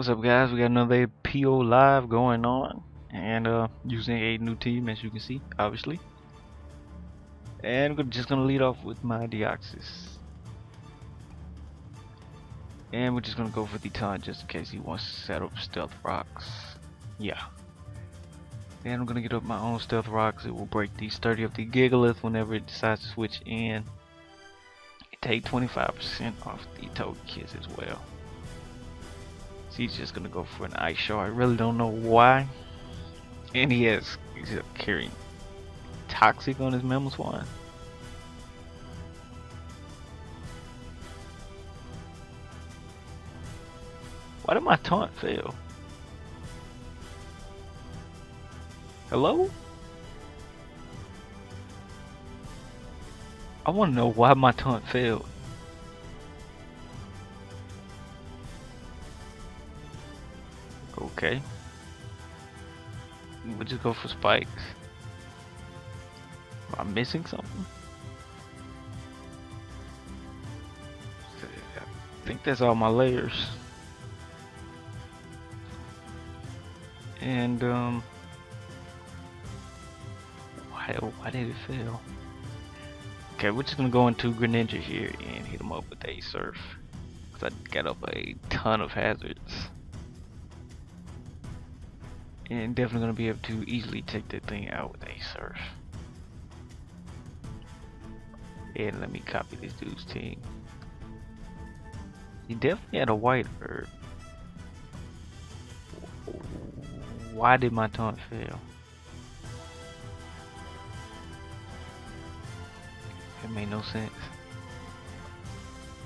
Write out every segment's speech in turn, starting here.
What's up, guys? We got another PO live going on, and using a new team, as you can see, obviously. And we're just gonna lead off with my Deoxys, and we're just gonna go for the taunt just in case he wants to set up stealth rocks. Yeah. And I'm gonna get up my own stealth rocks. It will break the sturdy of the Gigalith whenever it decides to switch in. Take 25% off the token kits as well. So he's just gonna go for an ice shard. I really don't know why. And he's carrying toxic on his Mammal Swan. Why did my taunt fail? Hello? I want to know why my taunt failed. Okay. We'll just go for spikes. Am I missing something? I think that's all my layers. And why did it fail? Okay, we're just gonna go into Greninja here and hit him up with a surf, cause I got up a ton of hazards. And definitely gonna be able to easily take that thing out with a surf. And let me copy this dude's team. He definitely had a white herb. Why did my taunt fail? That made no sense.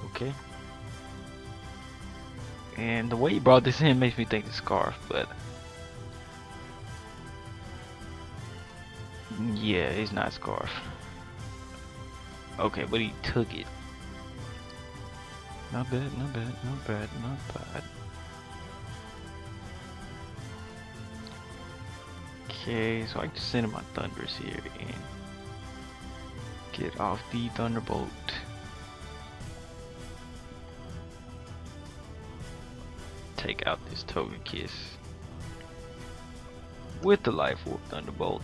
Okay. And the way he brought this in makes me think it's Scarf, but yeah, it's not Scarf. Okay, but he took it. Not bad, not bad, not bad, not bad. Okay, so I can just send in my Thunders here and get off the Thunderbolt. Take out this Togekiss with the Life Orb Thunderbolt.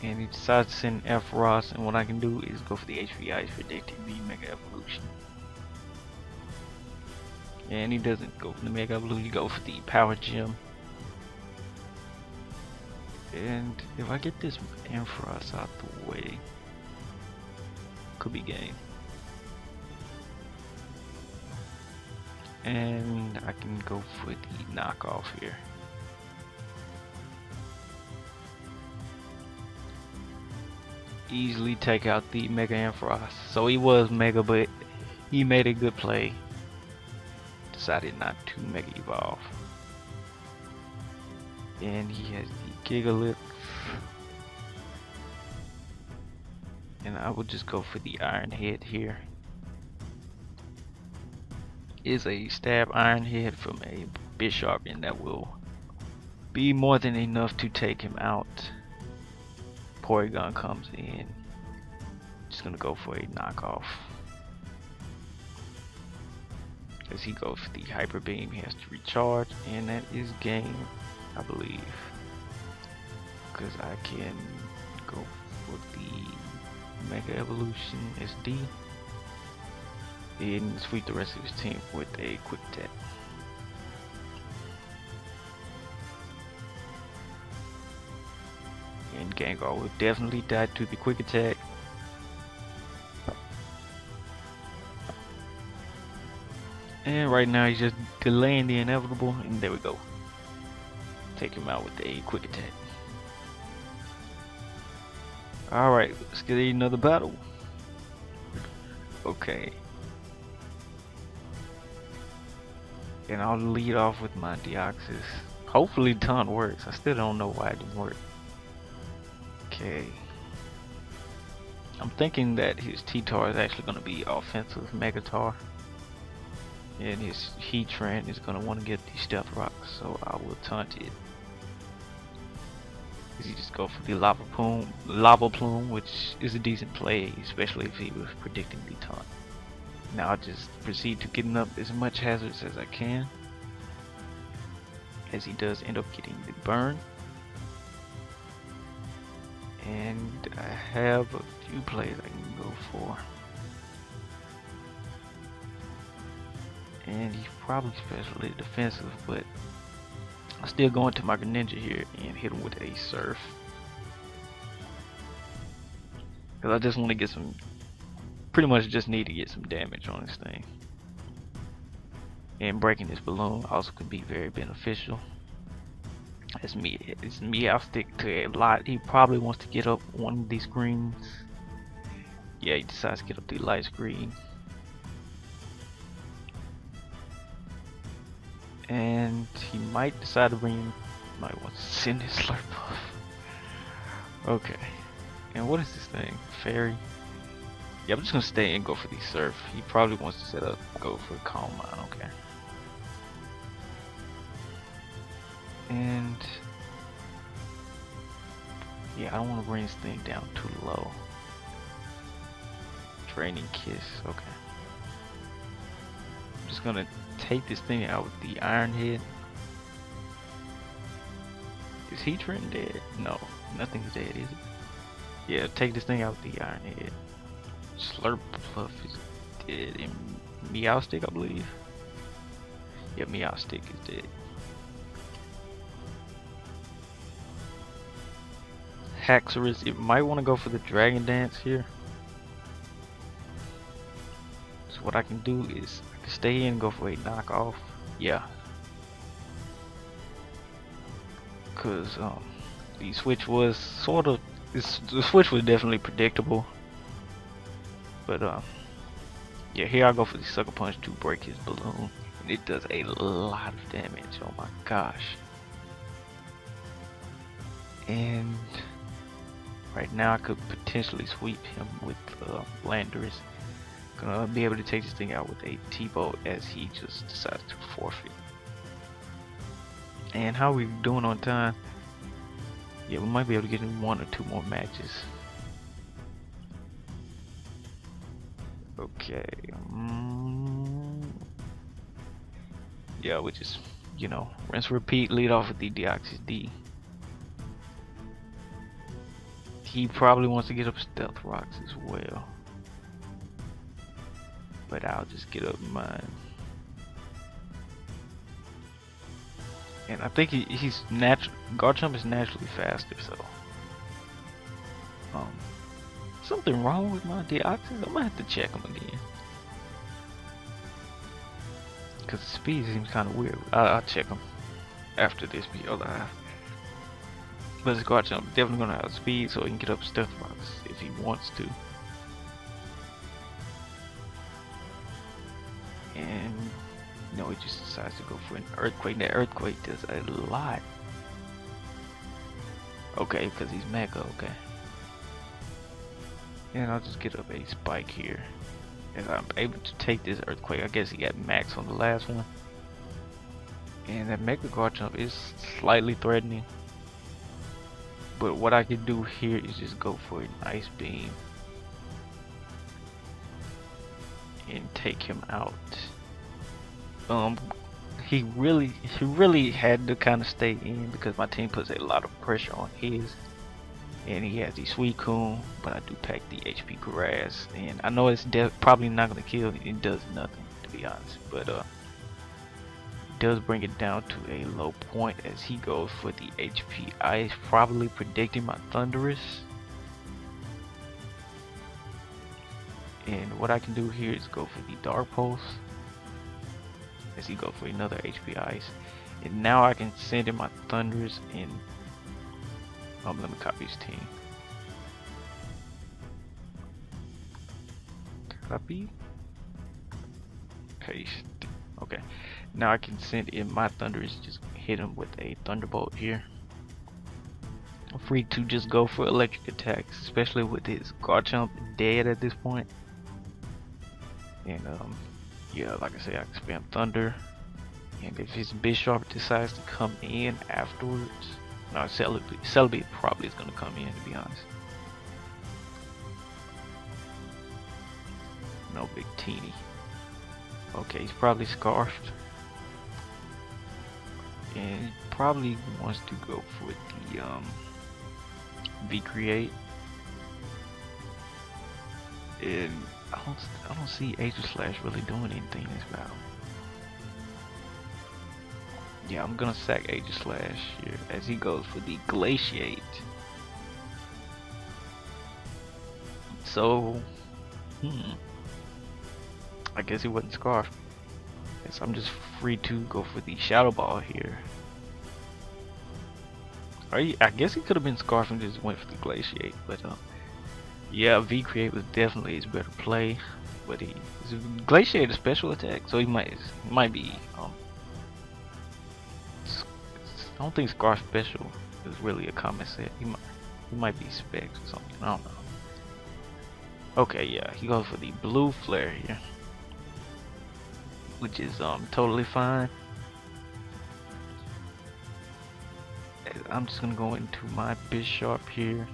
And he decides to send F-Ross, and what I can do is go for the HP Ice, predicting the Mega Evolution. And he doesn't go for the Mega Evolution, he goes for the Power Gem. And if I get this Ampharos out the way, could be game. And I can go for the knockoff here. Easily take out the Mega Ampharos. So he was Mega, but he made a good play. Decided not to Mega Evolve. And he has the Gigalith. And I will just go for the Iron Head here. Is a stab Iron Head from a Bishop, and that will be more than enough to take him out. Porygon comes in. Just gonna go for a knockoff. As he goes for the Hyper Beam, he has to recharge, and that is game, I believe. Because I can go for the Mega Evolution SD and sweep the rest of his team with a Quick Attack. And Gengar will definitely die to the Quick Attack. And right now he's just delaying the inevitable, and there we go. Take him out with a Quick Attack. Alright, let's get another battle. Okay. And I'll lead off with my Deoxys. Hopefully taunt works. I still don't know why it didn't work. Okay. I'm thinking that his T-Tar is actually going to be offensive Megatar. And his Heatran is going to want to get the Stealth Rocks, so I will taunt it. He just go for the Lava Plume, which is a decent play, especially if he was predicting the taunt. Now I'll just proceed to getting up as much hazards as I can, as he does end up getting the burn. And I have a few plays I can go for. And he's probably specially defensive, but I'm still going to my ninja here and hit him with a surf. Because I just want to get some, pretty much just need to get some damage on this thing. And breaking this balloon also could be very beneficial. It's me, I'll stick to a lot. He probably wants to get up one of these screens. Yeah, he decides to get up the light screen. And he might decide to might want to send his slurp off. Okay. And what is this thing? Fairy? Yeah, I'm just gonna stay and go for the surf. He probably wants to set up, go for a calm mine, okay. And yeah, I don't want to bring this thing down too low. Draining kiss, okay. I'm just gonna take this thing out with the iron head. Is he Trent dead? No, nothing's dead, is it? Yeah, take this thing out with the iron head. Slurp Fluff is dead, and Meow Stick, I believe. Yeah, Meow Stick is dead. Haxorus, you might want to go for the Dragon Dance here. So what I can do is I can stay in and go for a knockoff. Yeah. Cause the switch was sort of, the switch was definitely predictable. But yeah, here I go for the Sucker Punch to break his balloon. And it does a lot of damage, oh my gosh. And right now I could potentially sweep him with Landorus. Gonna be able to take this thing out with a T-Bolt as he just decides to forfeit. And how are we doing on time? Yeah, we might be able to get in 1 or 2 more matches. Okay. Yeah, we just, you know, rinse repeat, lead off with the Deoxys D. He probably wants to get up Stealth Rocks as well. But I'll just get up mine. And I think he's natural. Garchomp is naturally faster, so something wrong with my Deoxys? I might have to check him again. Cause the speed seems kind of weird. I'll check him after this video live. But this Garchomp definitely gonna have speed, so he can get up Stealth Rocks if he wants to. And no, he just decides to go for an Earthquake. That Earthquake does a lot. Okay, because he's Mega, okay. And I'll just get up a Spike here. And I'm able to take this Earthquake. I guess he got max on the last one. And that Mega Garchomp is slightly threatening. But what I can do here is just go for an Ice Beam. And take him out. He really had to kind of stay in because my team puts a lot of pressure on his. And he has the Suicune, but I do pack the HP Grass. And I know it's probably not going to kill. It does nothing, to be honest. But it does bring it down to a low point as he goes for the HP Ice, probably predicting my Thunderous. And what I can do here is go for the Dark Pulse as he goes for another HP Ice. And now I can send in my Thunderous and let me copy his team. Copy. Paste. Okay. Now I can send in my Thunderous, just hit him with a Thunderbolt here. I'm free to just go for electric attacks, especially with his Garchomp dead at this point. And yeah, like I say, I can spam Thunder. And if his Bisharp decides to come in afterwards, no, Celebi probably is gonna come in, to be honest. No big teeny. Okay, he's probably scarfed. And he probably wants to go for the V-create. And I don't see Aegis Slash really doing anything in this battle. Yeah, I'm gonna sack Aegis Slash here as he goes for the Glaciate. So, I guess he wasn't scarfed. Guess I'm just free to go for the Shadow Ball here. I guess he could have been scarfed and just went for the Glaciate, but yeah, V-create was definitely his better play. But Glaciate a special attack, so he might be I don't think Scar Special is really a common set. He might be specs or something. I don't know. Okay, yeah, he goes for the blue flare here, which is totally fine. I'm just gonna go into my Bishop here,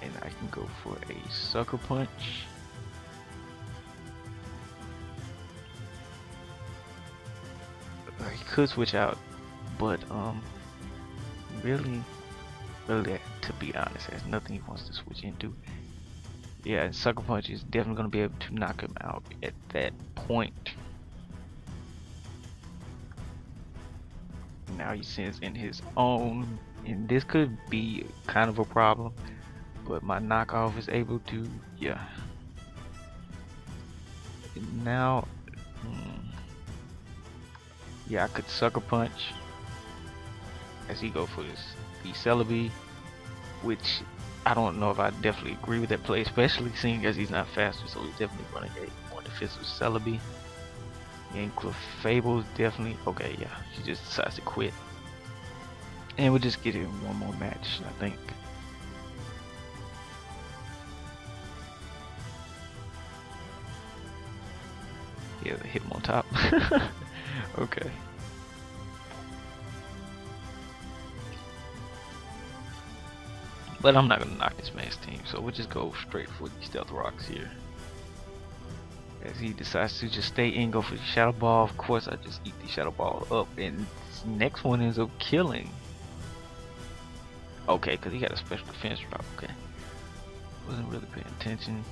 and I can go for a Sucker Punch. He could switch out, but really, to be honest, there's nothing he wants to switch into. Yeah, and Sucker Punch is definitely gonna be able to knock him out at that point. Now he sends in his own, and this could be kind of a problem, but my knockoff is able to, yeah. And now, yeah, I could Sucker Punch as he go for the Celebi, which I don't know if I definitely agree with that play, especially seeing as he's not faster, so he's definitely running a more defensive Celebi. And Clefable's definitely okay. Yeah, he just decides to quit, and we'll just get in one more match, I think. Yeah, hit him on top. Okay. But I'm not gonna knock this man's team, so we'll just go straight for the Stealth Rocks here. As he decides to just stay in, go for the Shadow Ball. Of course, I just eat the Shadow Ball up, and this next one ends up killing. Okay, because he got a special defense drop. Okay, wasn't really paying attention.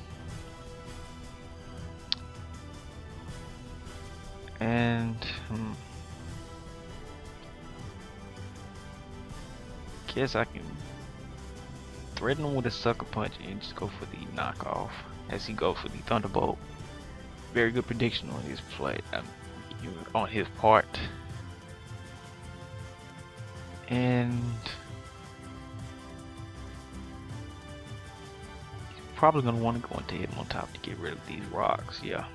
And guess I can threaten him with a Sucker Punch and just go for the knockoff as he goes for the Thunderbolt. Very good prediction on his play, on his part. And he's probably going to want to go into him on top to get rid of these rocks, yeah.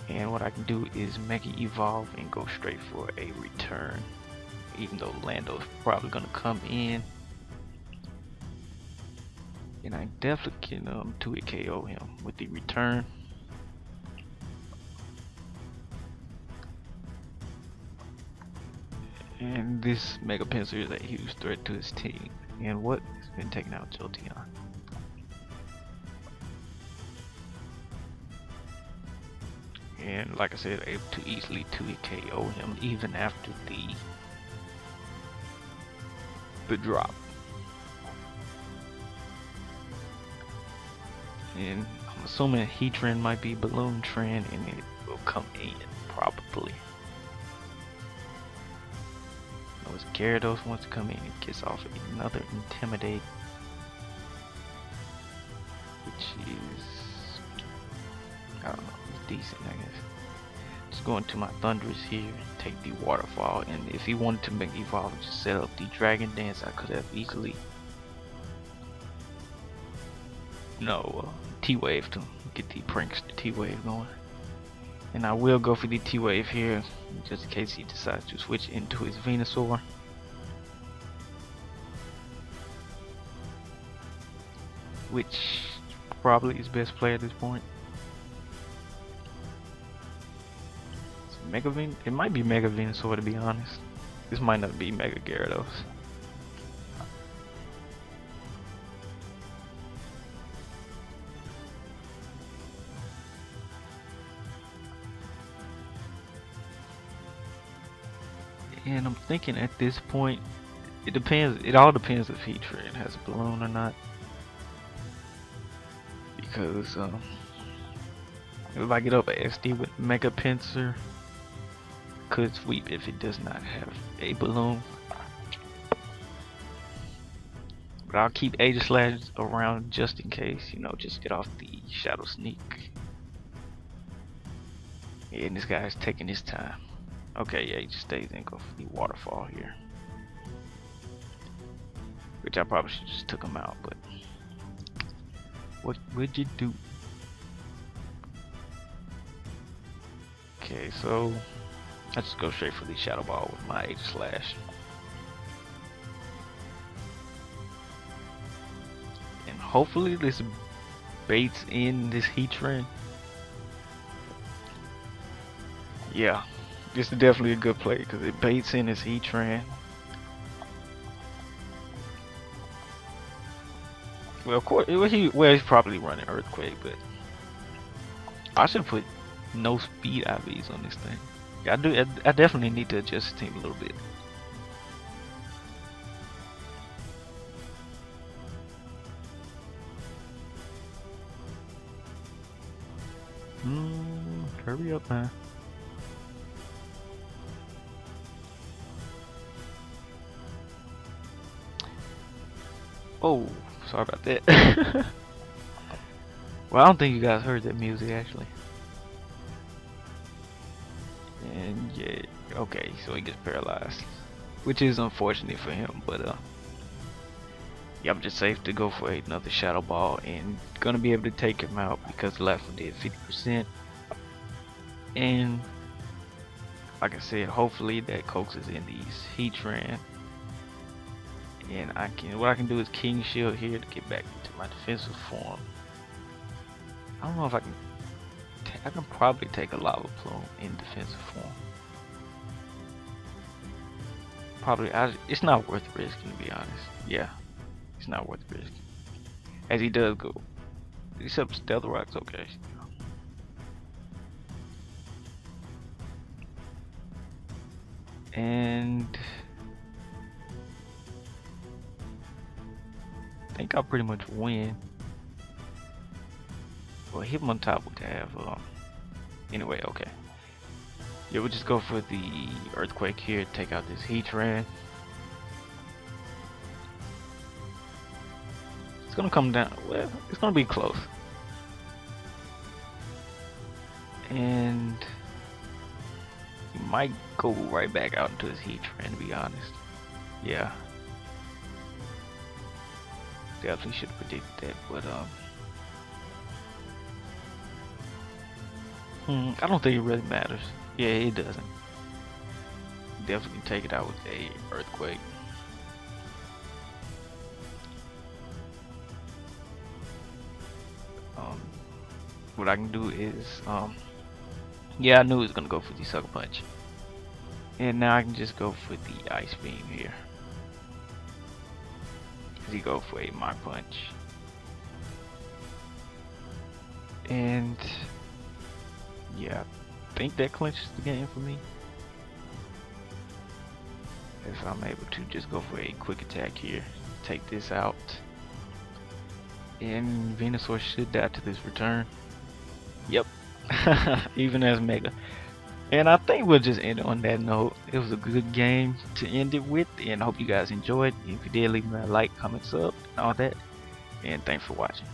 And what I can do is Mega Evolve and go straight for a return, even though Lando's probably going to come in. And I definitely can 2-hit KO him with the return. And this Mega Pincer is a huge threat to his team. And what has been taken out Jolteon. And like I said, able to easily 2-hit KO him even after the drop. And I'm assuming Heatran might be Balloon Trend, and it will come in probably. As Gyarados wants to come in and gets off another Intimidate, which is, I don't know, decent, I guess. Just go into my Thundurus here and take the Waterfall, and if he wanted to make Evolve, just set up the Dragon Dance. I could have easily T-Wave to get the pranks, the T-Wave going. And I will go for the T-Wave here, just in case he decides to switch into his Venusaur. Which probably is best play at this point. It might be Mega Venusaur, to be honest. This might not be Mega Gyarados. And I'm thinking at this point, it depends. It all depends if Heatran has a balloon or not. Because if I get up a SD with Mega Pinsir, could sweep if it does not have a balloon. But I'll keep Aegislash around just in case, you know, just get off the Shadow Sneak. Yeah, and this guy's taking his time. Okay, yeah, he just stays in, go for the Waterfall here. Which I probably should just took him out, but what would you do? Okay, so I just go straight for the Shadow Ball with my Aegislash. And hopefully this baits in this Heatran. Yeah, this is definitely a good play because it baits in his Heatran. Well, of course, he's probably running Earthquake, but I should put no speed IVs on this thing. Yeah, I definitely need to adjust the team a little bit. Hurry up, man. Oh, sorry about that. Well, I don't think you guys heard that music actually. And yeah, okay, so he gets paralyzed, which is unfortunate for him, but yeah, I'm just safe to go for another Shadow Ball and gonna be able to take him out because left did 50%. And like I said, hopefully that coaxes in these Heatran. And what I can do is King Shield here to get back into my defensive form. I don't know if I can probably take a Lava Plume in defensive form. Probably, it's not worth risking, to be honest. Yeah, it's not worth risking. As he does go, except Stealth Rock's okay. And I think I'll pretty much win. Well, Hitmontop would have, anyway, okay. Yeah, we'll just go for the Earthquake here, take out this Heatran. It's gonna come down, well, it's gonna be close. And he might go right back out into his Heatran, to be honest. Yeah. Definitely should have predicted that, but I don't think it really matters. Yeah, it doesn't. Definitely take it out with a Earthquake. What I can do is, yeah, I knew it was gonna go for the Sucker Punch, and now I can just go for the Ice Beam here. Cause he go for a Mach Punch, and yeah, I think that clinches the game for me. If I'm able to just go for a quick attack here, take this out, and Venusaur should die to this return. Yep, even as Mega. And I think we'll just end on that note. It was a good game to end it with, and I hope you guys enjoyed. If you did, leave me a like, comment, sub, and all that. And thanks for watching.